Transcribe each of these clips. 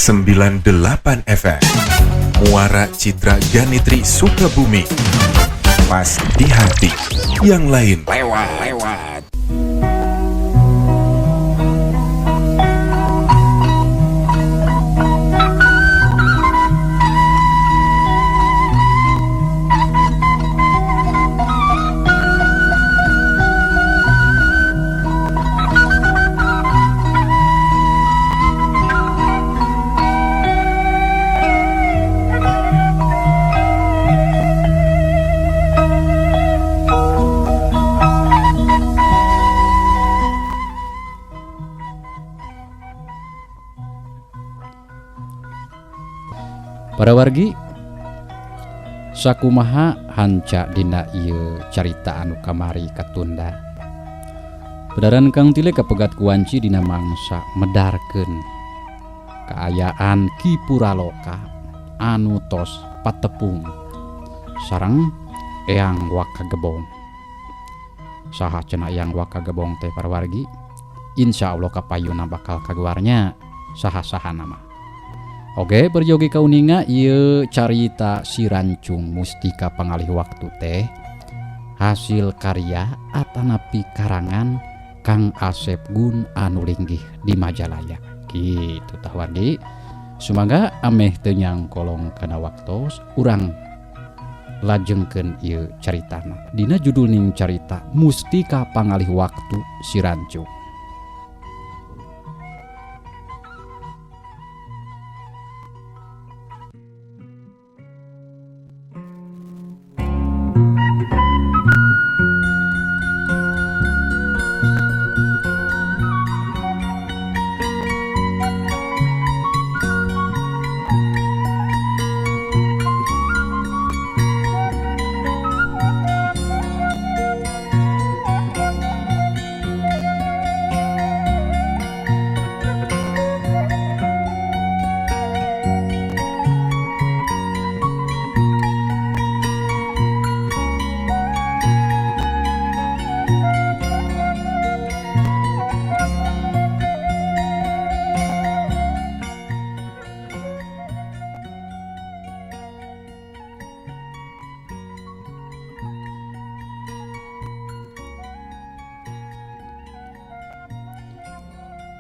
98 FM Muara Citra Ganitri Sukabumi. Pas di hati, yang lain lewat. Para wargi, sakumaha hanca dina ieu carita anu kamari katunda. Bedaran Kang Tile kapegat kuanci dina mangsa medarkeun kaayaan Ki Puraloka anu tos patepung sareng Eyang Wakagebong. Saha cenah Eyang Wakagebong teh para wargi? Insyaallah kapayuna bakal kaguarnya saha-saha nama. Oke, perjogi kauninga ieu carita si Rancung Mustika Pangalih Waktu teh hasil karya atanapi karangan Kang Asep Gun anu linggih di Majalaya. Kitu tah wargi. Sumaga ameh teu nyangkolong kana waktos urang lajengkeun ieu caritana. Dina judulning carita Mustika Pangalih Waktu si Rancung.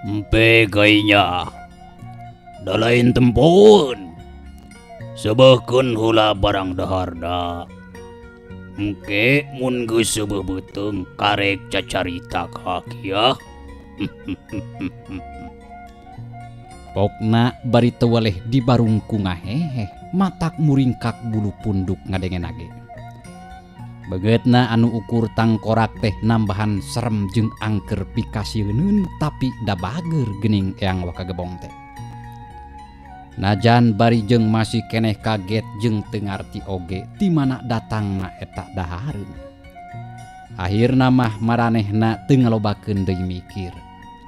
Empe kaynya dalain tempun sebehkeun heula barang daharna. Engke mun geus sebeuh beuteung karek cacarita ka kieu. Pokna bari teu waleh dibarungkung ngahehe matak muringkak bulu punduk ngadengenage. Begetna anu ukur tangkorak teh nambahan serem jeung angker pikasieun tapi da bager geuning Eyang Wakagebong teh. Najan bari jeung masih keneh kaget jeung teu ngarti oge ti mana datangna eta dahareun. Akhirna mah maranehna teu ngalobakeun deui mikir.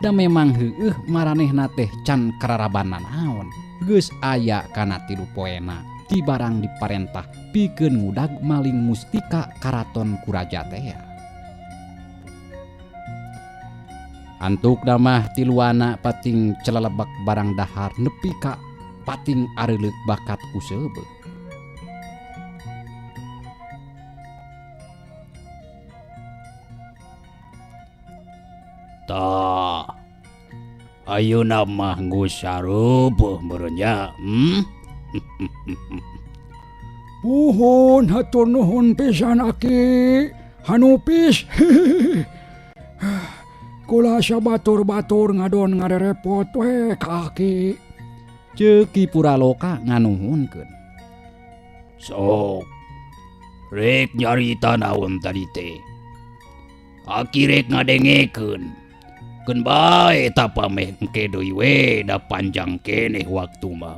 Da memang heueuh maranehna teh can kararaban naon. Geus aya kana 3 poena ti barang diparentah pikeun ngudag maling mustika karaton kuraja teh. Antuk damah tiluana pating celalebak barang dahar nepi ka pating areuleuk bakat ku seubeuh. Tah ayeuna mah geus sareupeung meureun nya. Nuhun, hatur nuhun pisan Aki Hanupis. Kula sabatur-batur ngadon ngarerepot we ka Aki. Ceuk Ki Puraloka nganuhunkeun. Sok rek nyarita naon tadi teh. Aki rek ngadengekeun. Keun bae ta pameh engke deui we da panjang keneh waktu mah.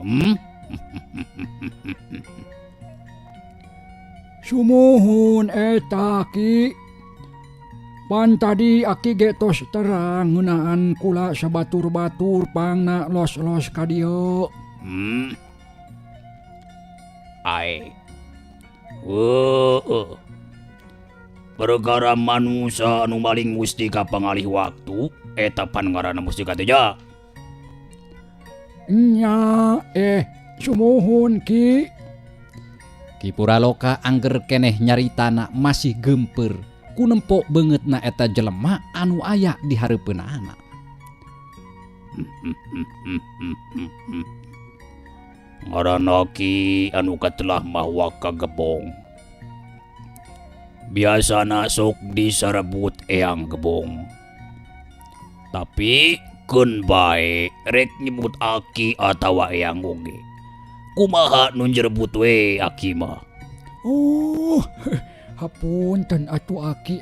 Sumuhun eta Ki. Pan tadi Aki ge tos terang ngeunaan kula sabatur-batur pangna los-los ka dieu. Ai. Perkara manusia anu maling mustika pangalih waktu eta pan ngaranna mustika teh ja. Nya sumuhun Ki. Ki Puraloka angger keneh nyaritana masih gemper ku nempok banget na eta jelema anu aya di hareupeunana. Ngaranna Ki anu katelah mahwa kagebong. Biasana sok disarebut Eyang Gebong. Tapi keun bae rek nyebut Aki atawa Eyang oge. Kumaha nu njerebut we Aki mah? Oh, hapunten atuh Aki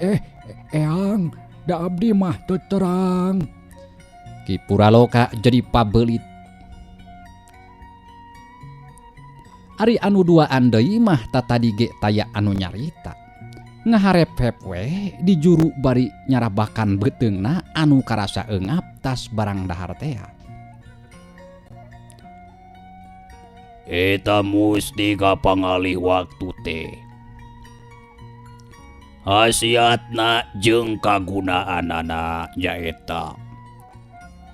Eyang, da abdi mah teu terang. Ki Puraloka jadi pabeulit. Ari anu duaan deui mah tadi ge taya anu nyarita. Ngaharep-hep we di juru bari nyarabakan beteungna anu karasa eungap tas barang dahar teh. Eta mustika pangalih waktu teh. Hasiatna jeung kagunaanana nyaeta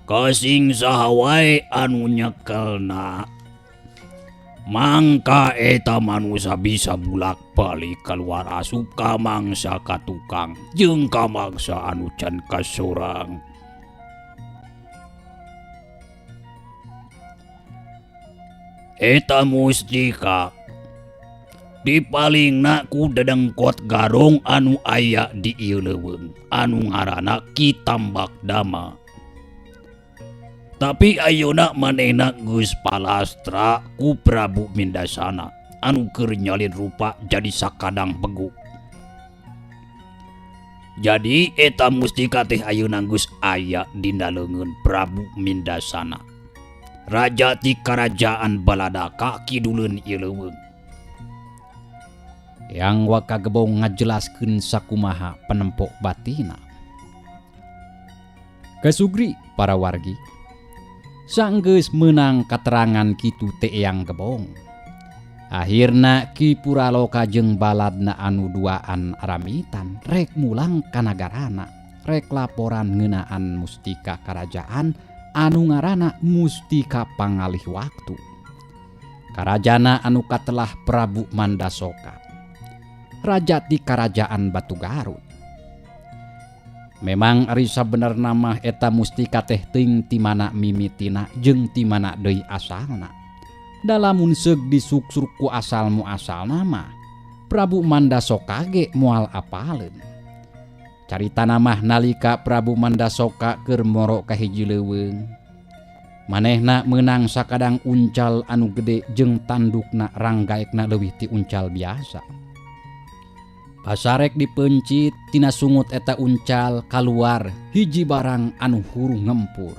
kasing saha wae anu nyekelna mangka eta manusia bisa bulak-balik keluar asup ka mangsa ka tukang jeung ka mangsa anu can kasorang. Eta mustika dipalingna ku dedengkot garong anu aya di ieu leuweung anu ngaranna Ki Tambak Dama. Tapi ayeuna manehna geus palastra ku Prabu Mindasana anu keur nyalin rupa jadi sakadang pegu. Jadi eta mustika teh ayeuna geus aya dina leungeun Prabu Mindasana, raja ti karajaan Baladaka kiduleun ieu leuweung. Yang Wakagebong ngajelaskeun sakumaha penempok batina. Kasugri para wargi, sanggeus meunang katerangan kitu teh Eyang Gebong. Akhirna Ki Puraloka jeung baladna anu duaan aramitan rek mulang ka nagarana, rek laporan ngeunaan mustika karajaan anu ngaranna Mustika Pangalih Waktu. Karajana anu katelah Prabu Mandasoka, raja ti karajaan Batu Garut. Memang ari sabenerna mah eta mustika teh teuing ti mana mimitina jeung ti mana deui asalna. Da lamun seug disuksur ku asal muasalna mah Prabu Mandasoka ge moal apaleun. Caritana mah nalika Prabu Mandasoka keur moro ka hiji leuweung, manehna meunang sakadang uncal anu gede jeung tandukna ranggaekna leuwih ti uncal biasa. Pasarek dipencit tina sungut eta uncal kaluar hiji barang anu huru ngempur.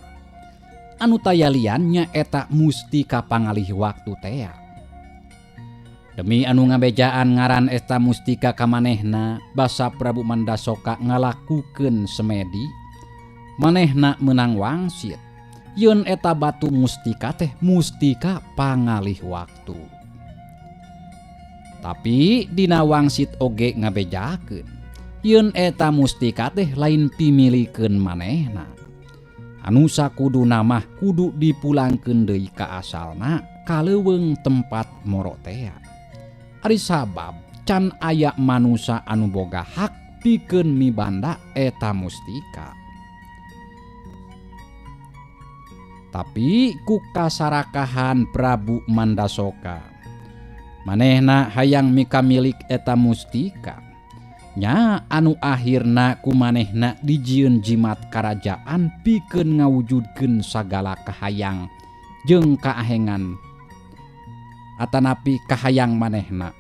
Anu tayaliannya eta mustika pangalih waktu tea. Demi anu ngabejaan ngaran eta mustika kamanehna, basa Prabu Mandasoka ngalakukeun semedi, manehna meunang wangsit. Yeun eta batu mustika teh mustika pangalih waktu. Tapi dina wangsit oge ngabejakeun yeun eta mustika teh lain pimilikeun manehna. Anu sakuduna mah kudu dipulangkeun deui ka asalna ka leuweung tempat moro teh. Ari sabab can aya manusa anu boga hak pikeun mibanda eta mustika. Tapi ku kasarakahan Prabu Mandasoka, manehna hayang mika milik eta mustika. Nya anu akhirna ku manehna dijieun jimat karajaan pikeun ngawujudkeun sagala kahayang jeung kaahengan atanapi kahayang manehna.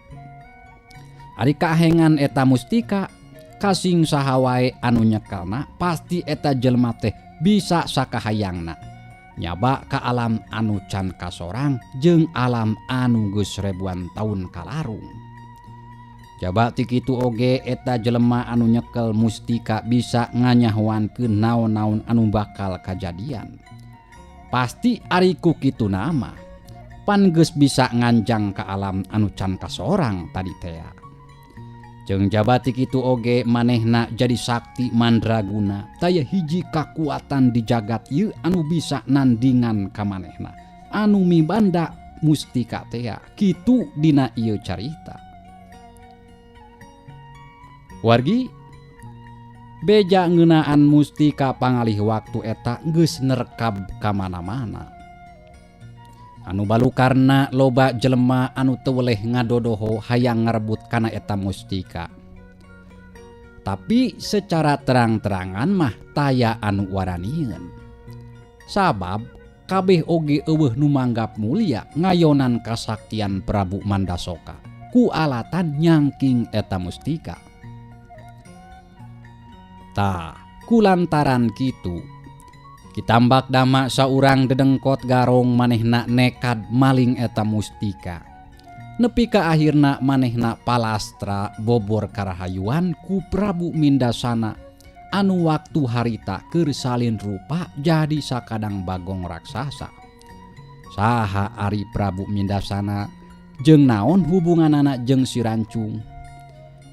Ari kaahengan eta mustika kasing saha wae anu nyekelna pasti eta jelema teh bisa sakahayangna nyaba ka alam anu can kasorang jeung alam anu geus ribuan taun kalarung. Jaba ti kitu oge eta jelema anu nyekel mustika bisa nganyahoankeun naon-naon anu bakal kajadian. Pasti ari ku kitu nama pan geus bisa nganjang ka alam anu can kasorang tadi teh. Jeung jaba ti kitu oge manehna jadi sakti mandraguna, taya hiji kakuatan di jagat ieu anu bisa nandingan ka manehna anu mibanda mustika teh kitu dina ieu carita. Wargi beja ngeunaan mustika pangalih waktu eta geus nerekab ka mana-mana. Anu balukarna loba jelema anu teu weleh ngadodoho hayang ngarebut kana eta mustika. Tapi secara terang-terangan mah taya anu waranieun. Sabab kabeh oge eueuh nu manggap mulia ngayonan kasaktian Prabu Mandasoka ku alatan nyangking eta mustika. Tah, kulantaran kitu kitambak dama saurang dedengkot garong manehna nekad maling eta mustika. Nepi ka akhirna manehna palastra bobor karahayuan ku Prabu Mindasana anu waktu harita keur salin rupa jadi sakadang bagong raksasa. Saha ari Prabu Mindasana jeung naon hubunganana jeung si Rancung?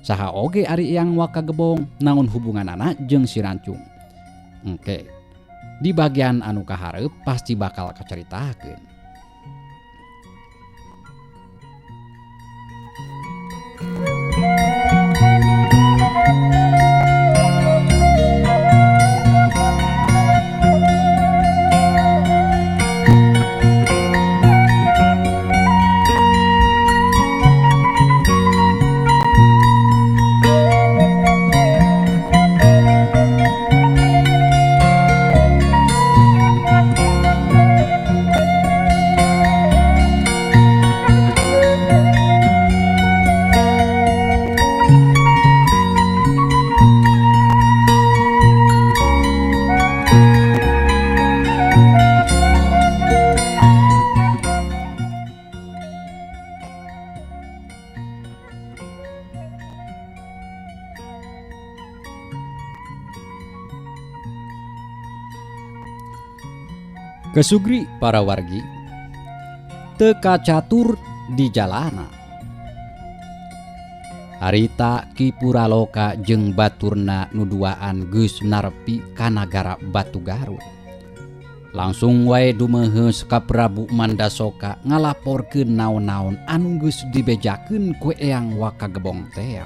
Saha oge ari yang wakagebong naon hubunganana jeung si Rancung? Engke di bagian anu kahareup pasti bakal kacaritakeun. Kesugri para wargi teka catur di jalana. Harita Ki Puraloka jeung baturna nuduaan geus narepi ka nagara Batu Garut. Langsung wae dumeheus ka Prabu Mandasoka ngalaporkeun naon-naon anu geus dibejakeun ku Eyang Wakagebong teh.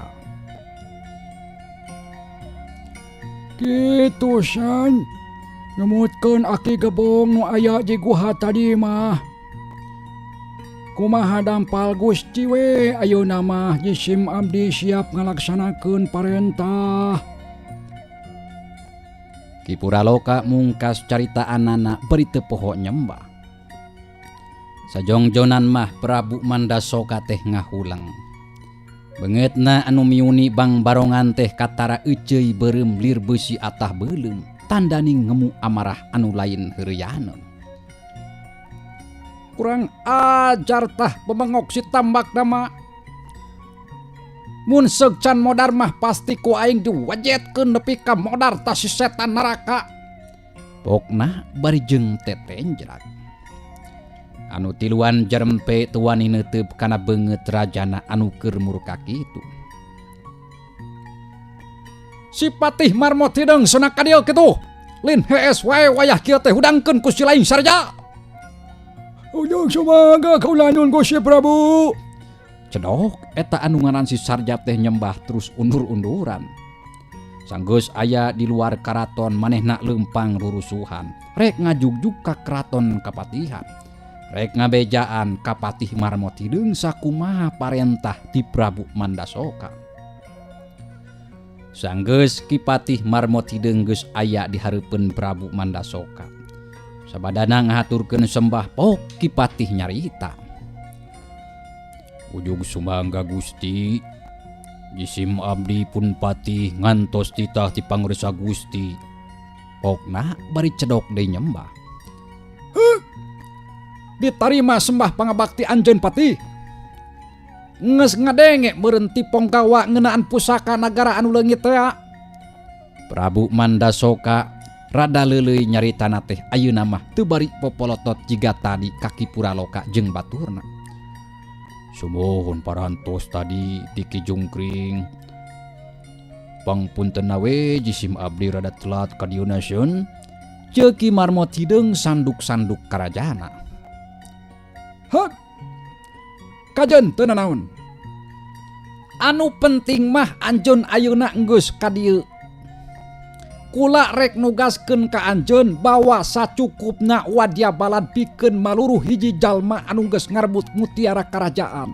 Kitu san. Numutkeun aki gebong nu aya di guha tadi mah. Kumaha dampal Gusti we ayeuna mah jisim abdi siap ngalaksanakeun parentah. Ki Puraloka mungkas caritaanana beri teu poho nyembah. Sajongjonan mah Prabu Mandasoka teh ngahulang. Beungeutna anu miuni bang barongan teh katara euceuy beureum lir beusi atah beuleum. Tandani ngemu amarah anu lain heureuyaneun. Kurang ajar tah pemengok si tambak nama. Mun seug can modar mah pasti ku aing diwajetkeun nepi ka modar tah si setan neraka. Pokna bari jeung tetenjrak. Anu tiluan jerempe teu wani neuteub kana beungeut rajana anu keur murka kitu. Si Patih Marmot hideung senak ka dieu kitu. Lin hees wae wayah kieu teh hudangkeun ku si lain sarja. Ujung sumangga kaula nyuwun Gusti Prabu. Cedok eta anu ngaran si sarja teh nyembah terus undur-unduran. Sanggeus aya di luar karaton manehna leumpang rurusuhan. Rek ngajugjug ka keraton Kapatihan. Rek ngabejaan ka Patih Marmot hideung sakumaha parentah ti Prabu Mandasoka. Sanggeus Ki Patih Marmot hideung geus aya di hareupeun Prabu Mandasoka. Sabadana ngahaturkeun sembah pok Ki Patih nyarita. Ujug sumangga Gusti, jisim abdi pun patih ngantos titah ti pangresa Gusti. Pokna bari cedok deui nyembah. Ditarima sembah pangabakti anjeun Patih. Nges ngadenge meureun tipong gawa ngeunaan pusaka nagara anu leungit teh. Prabu Mandasoka rada leuleuy nyaritana teh ayeuna mah teu bari popolotot jiga tadi ka Ki Puraloka jeung baturna. Sumuhun parantos tadi ti Ki Jungkring. Pangpuntenna we jisim abdi rada telat ka dieuna sieun. Ceuk Ki Marmot hideung sanduk-sanduk karajana. Hot. Kajen teu nanaon. Anu penting mah anjeun ayeuna geus ka dieu. Kula rek nugaskeun ka anjeun bahwa sacukupna wadya balad pikeun maluruh hiji jalma anu geus ngarebut mutiara kerajaan.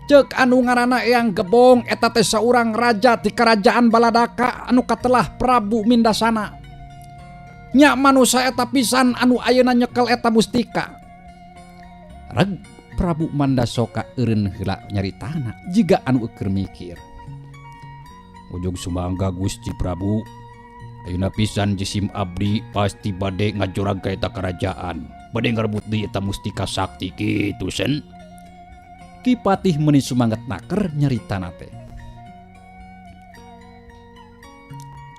Ceuk anu ngaranna Eyang Gebong eta teh saurang raja ti kerajaan Baladaka anu katelah Prabu Mindasana. Nya manusia eta pisan anu ayeuna nyekel eta mustika. Reg Prabu Mandasoka eureun heula nyaritana jiga anu keur mikir. Ujug sumangga Gusti Prabu. Ayeuna pisan jisim abdi pasti bade ngajorag ka eta kerajaan. Bade ngarebut deui eta mustika sakti kitu sen. Ki Patih meuni sumanget naker nyaritana teh.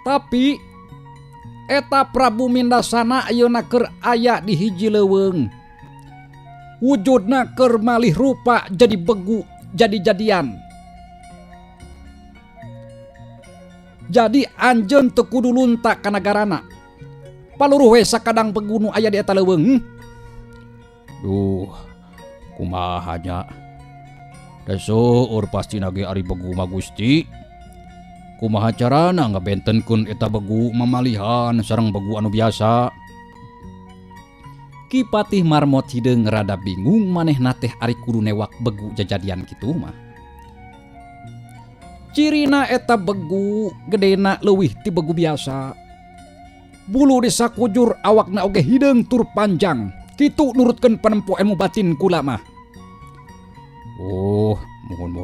Tapi eta Prabu Mindasana ayeuna keur aya di hiji leuweung. Wujudna keur malih rupa jadi begu jadi-jadian. Jadi anjeun teu kudu lunta ka nagarana. Paluruh we sakadang begu nu aya di eta leuweung. Duh, kumaha nya? Da seueur pastina ge ari begu mah Gusti. Kumaha carana ngabentenkeun eta begu mamalihan sareng begu anu biasa? Ki Patih marmot hideung rada bingung manehna teh ari kudu newak begu jajadian kitu mah. Cirina eta begu gedena leuwih ti begu biasa. Bulu di sakujur awakna oge hideung tur panjang. Kitu nurutkeun panempo ilmu batin kula mah. Oh, mohon.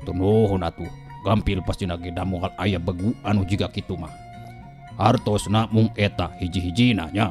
Atuh nuhun atuh. Gampil pastina ge da moal aya begu anu jiga kitu mah. Hartosna mung eta hiji-hijina nya.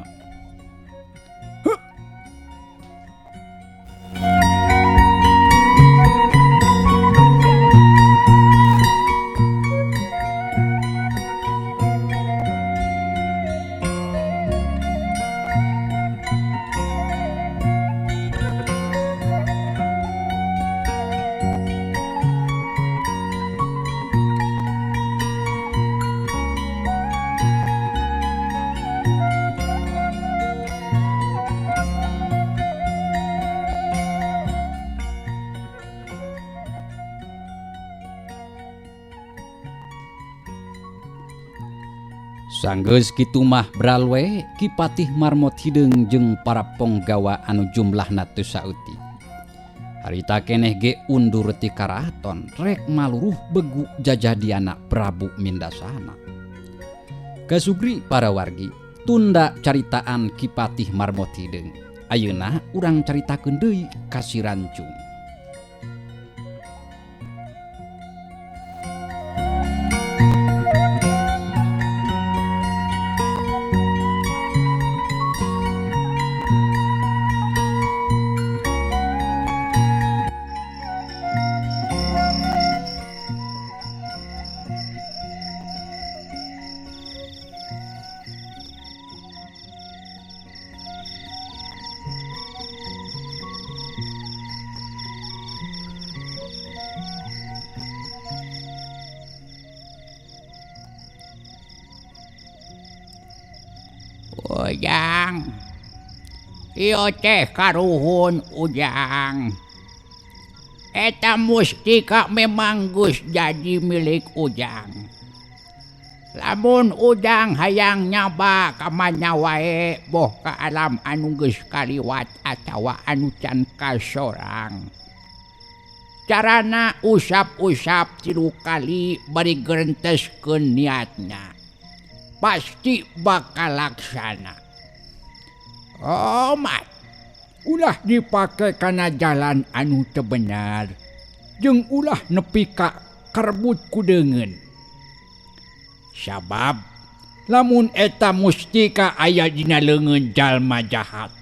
Sanggeus kitu mah bralwe Ki Patih marmot hideung jeung para ponggawa anu jumlahna teu sauti. Harita keneh ge undur ti karaton rek maluruh begu jajadiana Prabu Mindasana. Kasugri para wargi, tunda caritaan Ki Patih marmot hideung. Ayeuna urang caritakeun deui ka si Rancung. Ujang, ieu teh karuhun Ujang. Eta mustika memang geus jadi milik Ujang. Lamun Ujang hayang nyaba ka mana wae boh ka alam anu geus kaliwat atawa anu can kasorang. Carana usap-usap 3 kali bari gerenteskeun niatna. Pasti bakal laksana. Oh mat, ulah dipake kana jalan anu teu benar. Jeung ulah nepi ka karbut kudeungeun. Sabab lamun eta mustika aya dina leungeun jalma jahat,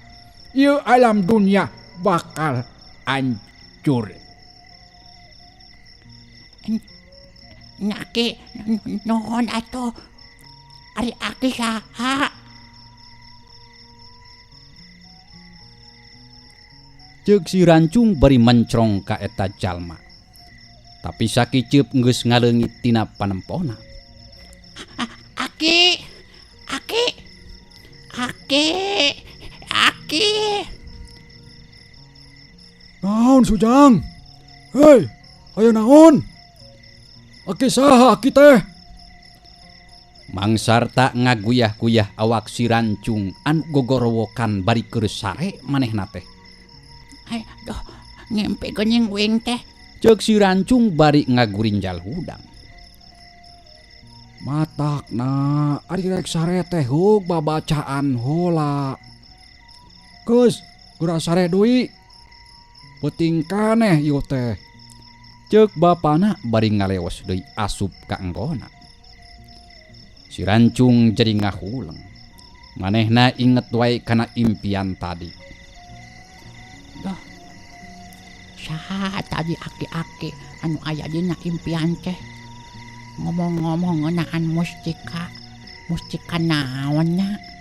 ieu alam dunia bakal hancur. Nyake nuhun atuh. Ari aki saha? Ceuk si Rancung bari mencrong ka eta jalma. Tapi sakiceup geus ngaleungit tina panempona. Aki. Naon Sujang? Hei, aya naon? Aki saha aki teh? Mangsarta ngaguyah-guyah awak si Rancung anu gogorowokan bari keur sare manehna teh. Aduh, ngempe geuning wing teh. Ceuk si Rancung bari ngagurinjal hudang. Matakna ari rek sare teh hug babacaan heula. Geus, geura sare deui. Peuting kaneh ieu teh. Ceuk bapana bari ngaleos deui asup ka enggona. Si Rancung jadi ngahuleng. Manehna inget wae kana impian tadi. Saha tadi aki-aki anu aya dina impian teh? Ngomong-ngomong ngeunaan mustika. Mustika naonnya?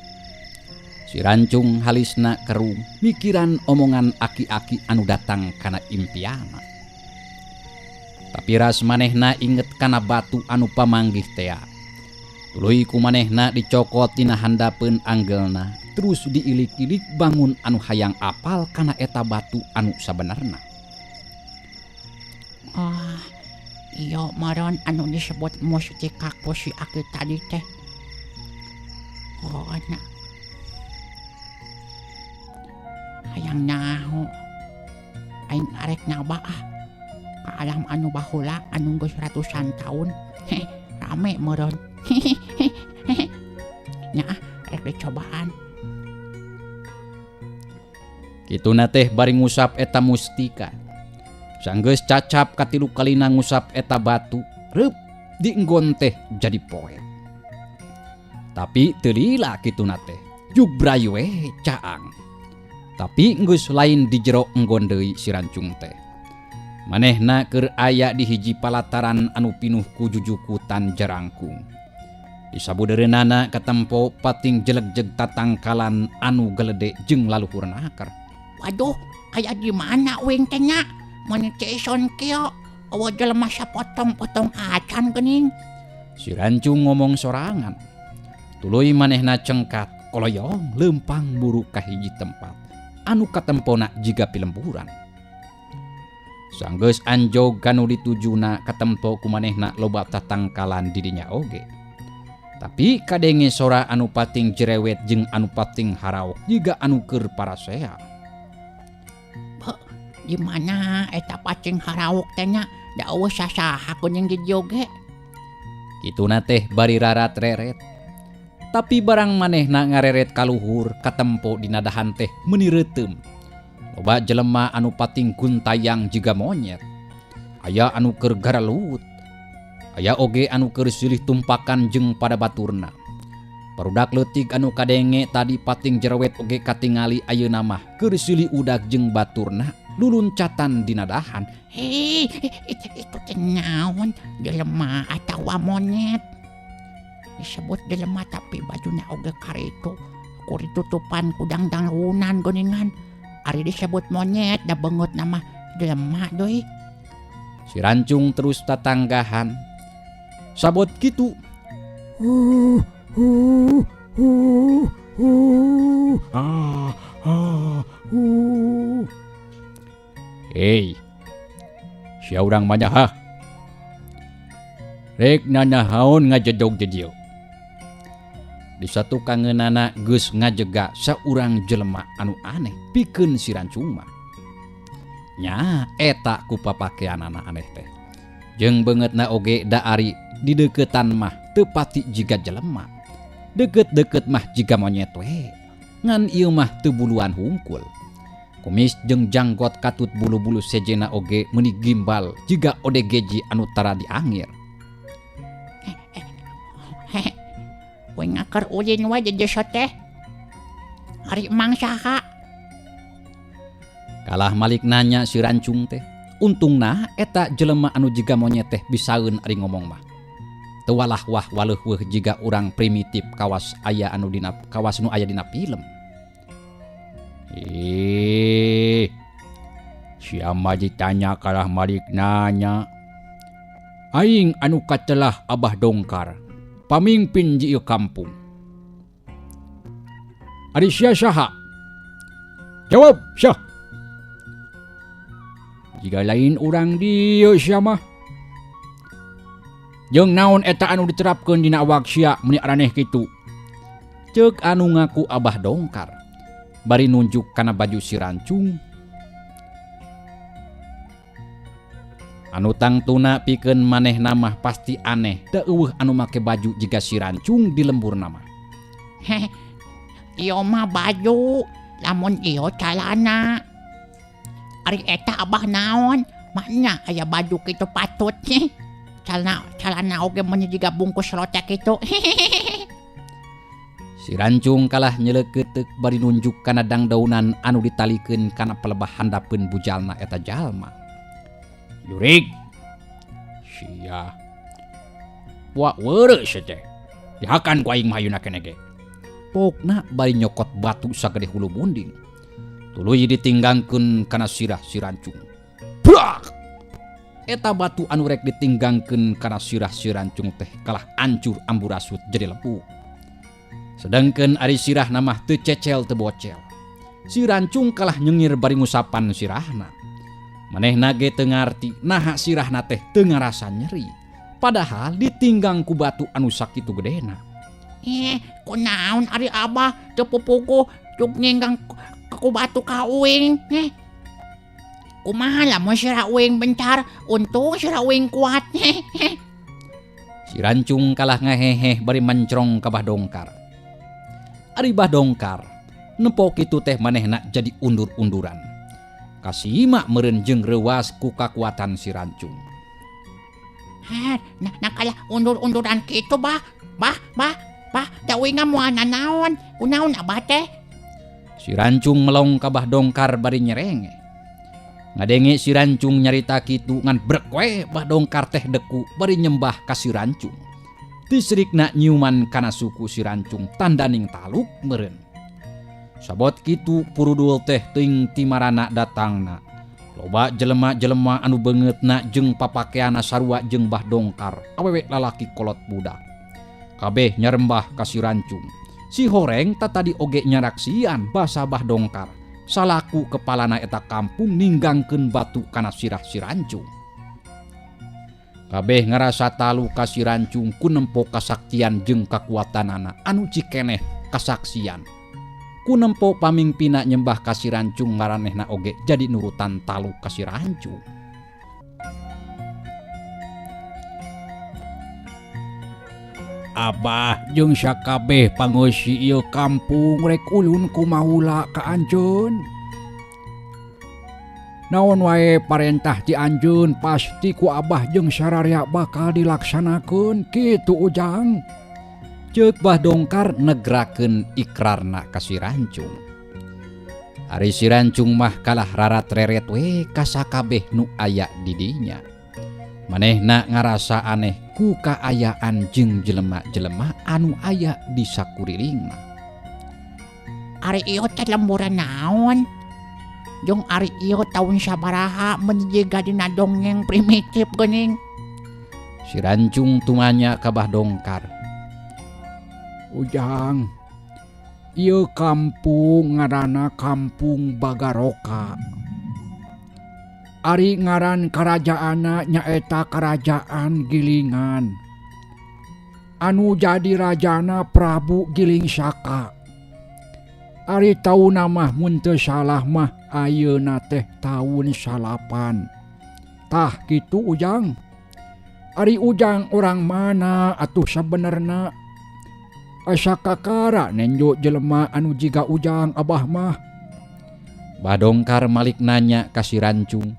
Si Rancung halisna kerung mikiran omongan aki-aki anu datang kana impiana. Tapi ras manehna inget kana batu anu pamanggih tea. Tuluy ku manehna dicokot tina handapeun anggelna, terus diilik-ilik bangun anu hayang apal kana eta batu anu sabenerna. Oh, iyo maron anu disebut mustika ku si aki tadi teh. Oh, hayang naho. Aing arek nyoba ka alam anu baheula anu geus ratusan taun. Rame meureun. Nyaah rek dicobaan. Kituna teh bari ngusap eta mustika. Sanggeus cacap katilu kalina ngusap eta batu, reup dienggon teh jadi poe. Tapi teu lila kituna teh, jubray we caang. Tapi geus lain di jero enggon deui si Rancung teh. Manehna keur aya di hiji palataran anu pinuh ku jujukutan jarangkung. Di sabudereunana katempo pating jeleg-jeg tatangkalan anu gelede jeung laluhurna akar. Waduh, aya di mana wing teh nya? Mun ceison kieu, awa jelema sapotong-potong acan geuning. Si Rancung ngomong sorangan. Tuluy manehna cengkat koloyong leumpang buru ka hiji tempat anu katempona jiga pilemburan. Sanggeus anjog kanu ditujuna katempo ku manehna loba tatangkalan di dinya oge. Tapi kadenge sora anu pating jerewet jeung anu pating haraok jiga anu keur parasea. Di mana eta pacing haraok teh nya? Da eueuh sasaha kuning di joge. Kituna teh bari rarat reret. Tapi barang manehna ngareret kaluhur katempo dina dahan teh meuni reuteum. Loba jelema anu pating guntayang jiga monyet. Aya anu keur garalut. Aya oge anu keur silih tumpakan jeung pada baturna. Parudak leutik anu kadenge tadi pating jerewet oge katingali ayeuna mah keur silih udag jeung baturna luluncatan dina dahan. Hei, itu teh naon? Jelema atawa monyet? Disebut jelema tapi bajuna oge karitu. Kudu tutupan ku dangdangunan geuningan. Ari disebut monyet da beungeut nama jelema deui. Si Rancung terus tatanggahan. Sabot kitu. Hei, sia urang manyaha. Rek nanahaon ngajedog jedieu. Di satu kangeunana geus ngajega saurang jelema anu aneh pikeun si Rancung mah. Nya eta ku papakeanana aneh teh. Jeung beungeutna oge da ari di deukeutan mah teu pati jiga jelema. Deukeut-deukeut mah jiga monyet we. Ngan ieu mah teu buluan hungkul. Kumis jeung janggot katut bulu-bulu sejena oge meuni gimbal jiga odegeji anu tara di angir. We ngakar ulin we jejesot teh. Ari emang saha? Kalah malik nanya si Rancung teh. Untungna eta jelema anu jiga monyet teh bisaeun ari ngomong mah. Teu walah wah waleuh jiga urang primitif kawas aya anu dina kawas nu aya dina film. Siapa ditanya kalah malik nanya. Aing anu katelah Abah Dongkar, pamimpin di ieu kampung. Ari sia saha? Jawab, sia. Jika lain orang dieu sia mah. Jeung naon eta anu diterapkeun dina awak sia meni araneh kitu? Ceuk anu ngaku Abah Dongkar bari nunjuk kana baju si Rancung. Anu tangtuna pikeun manehna mah pasti aneh da eueuh anu make baju jiga si Rancung di lemburna mah. Heh, iyo mah baju, lamun iyo calana. Ari eta Abah naon? Mana aya baju kitu patut nih? Calana oge mun jiga bungkus roti kitu. Si Rancung kalah nyeleukeut bari nunjuk kana dangdaunan anu ditalikeun kana pelebah handapeun bujalna eta jalma. Jurig. Sia. Wa weureu sia teh. Dihakan ku aing mah ayeuna keneh ge. Pokna bari nyokot batu sagede hulu bunding. Tuluy ditinggangkeun kana sirah si Rancung. Brak! Eta batu anu rek ditinggangkeun kana sirah si Rancung teh kalah ancur amburasut jadi lepuk. Sedangkeun ari sirah namah teu cecel teu bocel. Si Rancung kalah nyengir bari ngusapan sirahna. Manehna ge teu ngarti naha sirahna teh teu ngarasa nyeri. Padahal ditinggang ku batu anu sakitu gedena. Kunaon ari Abah teu pupuku juk ninggang ku batu ka uing. Kumaha lamun sira uing bencar, untung sira uing kuat. Si Rancung kalah ngaheheh bari mencrong ka Bah Dongkar. Ari Bah Dongkar nempo kitu teh manehna jadi undur-unduran. Kasima meureun jeung reuwas ku kakuatan si Rancung. Nah kalah undur-unduran kitu Bah. Bah, da uingan moal nanaon? Kunaon Abah teh? Si Rancung melong ka Bah Dongkar bari nyerenge. Ngadenge si Rancung nyarita kitu ngan brek we Bah Dongkar teh deku bari nyembah ka si Rancung. Tisrikna nyuman kana suku si Rancung tandaning taluk meureun. Sabot kitu purudul teh teuing timarana datangna. Loba jelema-jelema anu beungeutna jeung papakeana sarua jeung Bah Dongkar, awewe lalaki kolot budak. Kabeh nyarembah ka si Rancung. Si Horeng tadi oge nyaraksian basa Bah Dongkar. Salaku kepalana eta kampung ninggangkeun batu kana sirah si Rancung. Kabeh ngarasa talu ka si Rancung ku nempo kasaktian jeung kakuatanana anu cikeneh kasaksian. Ku nempo pamingpina nyembah ka si Rancung maranehna oge jadi nurutan talu ka si Rancung. Abah jeung sakabeh pangosi ieu kampung rek ulun ku maula ka anjeun. Naon wae parentah ti anjeun pasti ku Abah jeung sararea bakal dilaksanakeun kitu ujang. Ceuk Bah Dongkar negrakeun ikrarna ka si Rancung. Ari si Rancung mah kalah rarat reret we ka sakabeh nu aya di dinya. Manehna ngarasa aneh ku kaayaan jeung jelema-jelema anu aya di sakurilingna. Ari ieu teh lemburan naon? Jeung ari ieu taun sabaraha menjiga dina dongeng primitif geuning. Si Rancung tumanya ka Bah Dongkar. Ujang, ieu kampung ngaranna Kampung Bagaroka. Ari ngaran karajaanna nyaeta Karajaan Gilingan. Anu jadi rajana Prabu Giling Saka. Ari taunna mah mun teu salah mah ayeuna teh taun 8. Tah kitu Ujang. Ari Ujang orang mana atuh sabenerna? Asa kakara nenjo jelema anu jiga Ujang Abah mah. Bah Dongkar malik nanya ka si Rancung.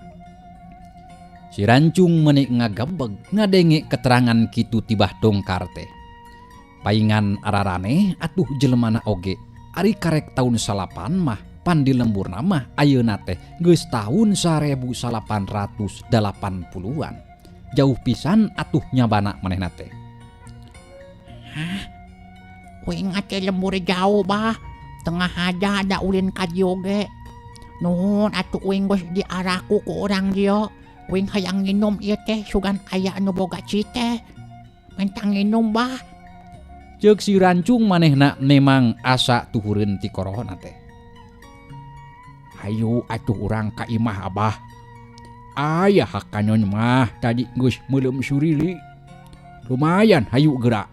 Si Rancung menik ngagembeg ngadenge keterangan kitu ti Bah Dongkar teh. Paingan araraneh atuh jelemana oge. Ari karek taun 8 mah pan di lemburna mah ayeuna teh geus taun 1880-an. Jauh pisan atuh nyabana manehna teh. Uing ate lembur jauh Bah. Tengah aja ada ulin ka dieu ge. Nuhun atuh uing geus diaraku ku urang dieu. Uing hayang nginum ieu teh sugan aya anu boga cite. Mentang nginum Bah. Ceuk si Rancung manehna memang asa tuhureun ti korohona teh. Hayu atuh urang ka imah Abah. Ayah hakanon mah tadi geus meulem surili. Lumayan hayu gerak.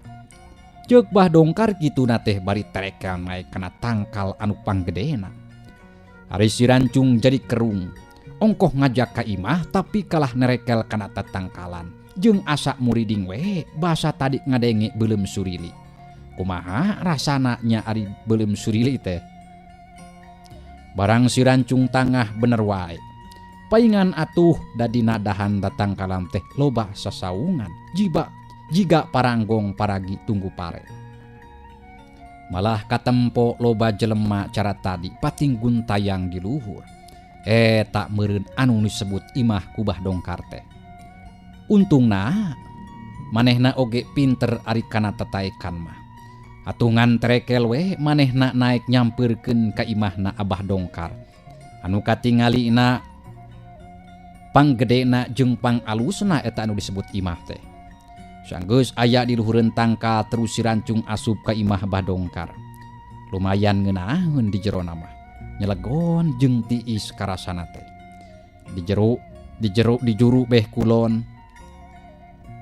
Ceuk bah dongkar kitu na teh bari terekel naik kana tangkal anu panggedena. Ari si Rancung jadi kerung. Ongkoh ngajak ka imah tapi kalah nerekel kana tatangkalan. Jeung asa muriding we basa tadi ngadenge belum surili. Kumaha rasana nya ari belum surili teh. Barang si Rancung tangah bener wae. Paingan atuh dadina dahan tatangkalan teh loba sasaungan. Jiga paranggong paragi tunggu pare. Malah katempo loba jelema cara tadi pating guntayang di luhur. Tak meureun anu disebut imah kubah dongkar teh. Untungna manehna oge pinter ari kana tataekan mah. Atungan trekel we manehna naik nyampeurkeun ka imahna Abah Dongkar. Anu katingalina panggedena jeung pangalusna eta anu disebut imah teh. Sanggeus aya di luhureun tangkal terus si Rancung asup ka imah Abah Dongkar. Lumayan ngeunaheun di jero mah. Nyelegon jeung tiis karasana teh. Di juru beh kulon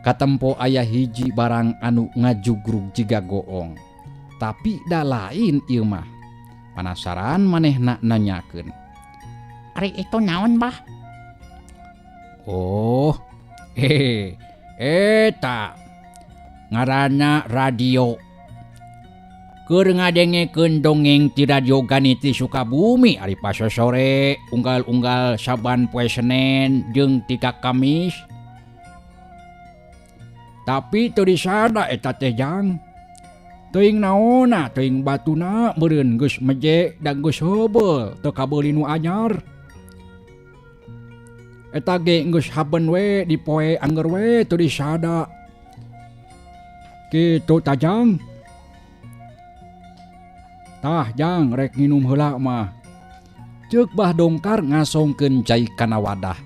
katempo aya hiji barang anu ngajugrug jiga goong. Tapi da lain ieu mah. Panasaran manehna nanyakeun. Ari itu naon bah? Oh, eta ngaranna radio. Keur ngadengekeun dongeng ti radio Ganitri Sukabumi ari pasosore unggal-unggal saban poe Senen jeung tika Kamis. Tapi teu disada eta teh Jang. Teuing naonna, teuing batuna meureun geus meje da geus heubeul teu kabeuli nu anyar. Eta ge geus haben we di poe angger we teu disada. Kitu ta Jang. Tah Jang rek nginum heula mah. Ceuk Bah Dongkar ngasongkeun cai kana wadah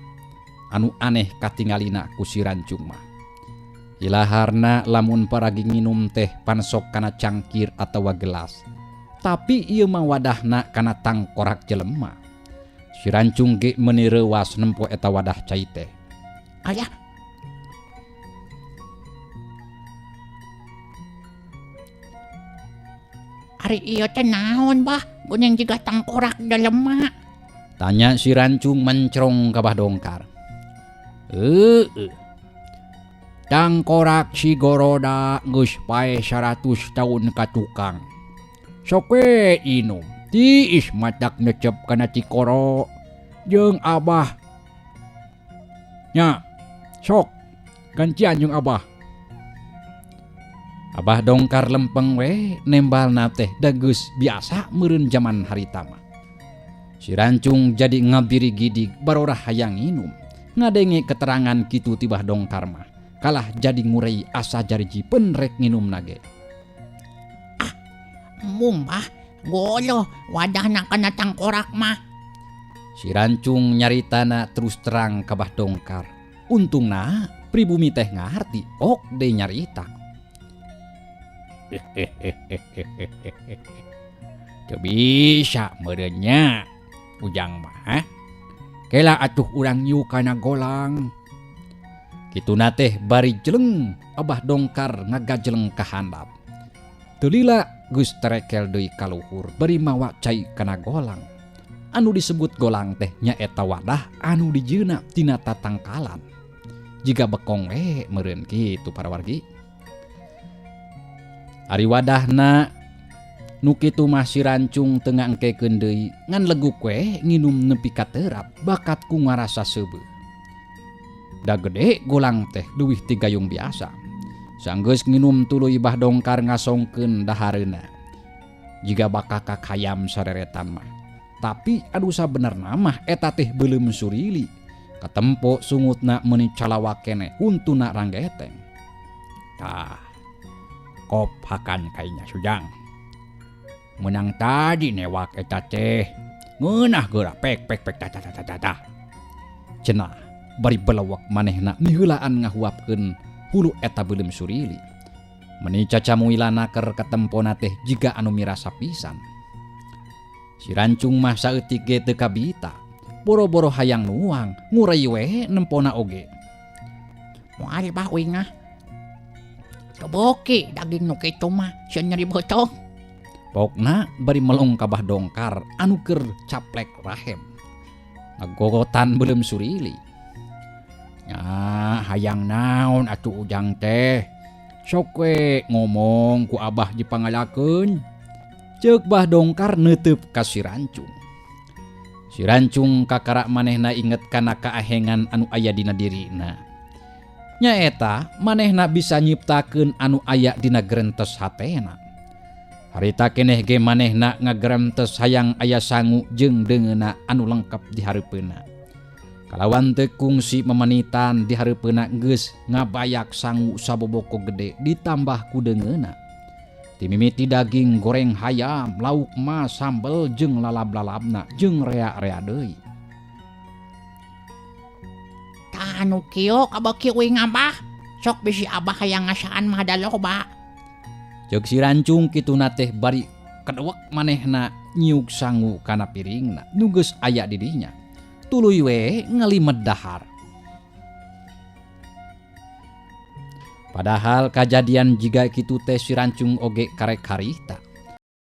anu aneh katingalina ku si Rancung mah. Ilaharna lamun paragi nginum teh pansok kana cangkir atawa gelas. Tapi ieu mah wadahna kana tangkorak jelema. Si Rancung ge meuni reuwas nempo eta wadah cai teh. Aya. Ari ieu teh naon bah? Guneng jiga tangkorak jelema. Tanya si Rancung mencrong ka Bah Dongkar. Tangkorak si Goroda geus pae 100 tahun ka tukang. Sok we inum. Tiis matak necep kana ti koro jeung Abah. Nya, sok gantian jeung Abah. Abah Dongkar lempeng we nembalna teh da geus biasa meureun zaman harita mah. Si Rancung jadi ngabiri gidig barorah hayang nginum. Ngadenge keterangan kitu ti Bah Dongkar mah. Kalah jadi ngurei asa jarjieun rek nginum nage. Mung bah, golo wadahna kana tangkorak mah. Si Rancung nyaritana terus terang ka Bah Dongkar. Untungna pribumi teh ngarti ok deui nyarita. Teu bisa meureun nya ujang mah. Kela atuh urang yu kana golang. Kituna teh bari jeleng Abah Dongkar ngagajeleng ka handap. Teu lila geus terekel deui ka luhur bari mawa cai kana golang. Anu disebut golang teh nyaeta wadah anu dijieuna tina tatangkalan. Jiga bekong we meureun kitu para wargi. Ari wadahna nu kitu mah si Rancung teu ngangkekeun deui ngan leguk we nginum nepi ka teurap bakat ku ngarasa seubeuh. Da gede golang teh leuwih ti gayung biasa. Sanggeus nginum tuluy Bah Dongkar ngasongkeun dahareuna. Jiga bakakak hayam sareretan mah. Tapi adu sabenerna mah eta teh beuleum surili. Katempo sungutna meuni calawak keneh huntuna ranggeteng. Tah. Kop hakan kainya Sujang. Menang tadi newak eta teh. Ngeunah geura pek tah. Cenah bari belewek manehna miheulaan ngahuapkeun hulu eta beuleum surili. Meuni cacamuilana keur katempona teh jiga anu mirasa pisan. Si Rancung mah saeutik ge teu kabita. boro-boro hayang nuang ngurai we nempona oge. Moal bah uing ah. Coboki daging nu kitu mah sieun nyeri beuteung. Pokna bari melong kabah dongkar anu keur caplek rahem. Ngagogotan belum surili. Ya hayang naon atuh ujang teh. Sok we ngomong ku abah dipangalakeun. Ceuk bah dongkar neuteup ka si Rancung. Si Rancung kakara manehna inget kana kaahengan anu aya dina dirina. Nyaeta manehna bisa nyiptakeun anu aya dina grentes hatena. Harita keneh ge manehna ngagrentes hayang aya sangu jeung deungeuna anu lengkep di hareupeuna. Kalawan teu kungsi memenitan di hareupeuna geus ngabayak sangu saboboko gede ditambah ku deungeuna. Ti mimiti daging goreng hayam, lauk mah sambel jeung lalab-lalabna jeung rea-rea deui. Tah anu kieu kabaki uing abah. Sok bisi abah hayang ngasaan mah da loba. Ceuk si Rancung kituna teh bari kedewek manehna nyiuk sangu kana piringna nu geus aya di dinya. Tuluy we ngalimed dahar. Padahal kajadian jiga kitu teh si Rancung oge karek harita.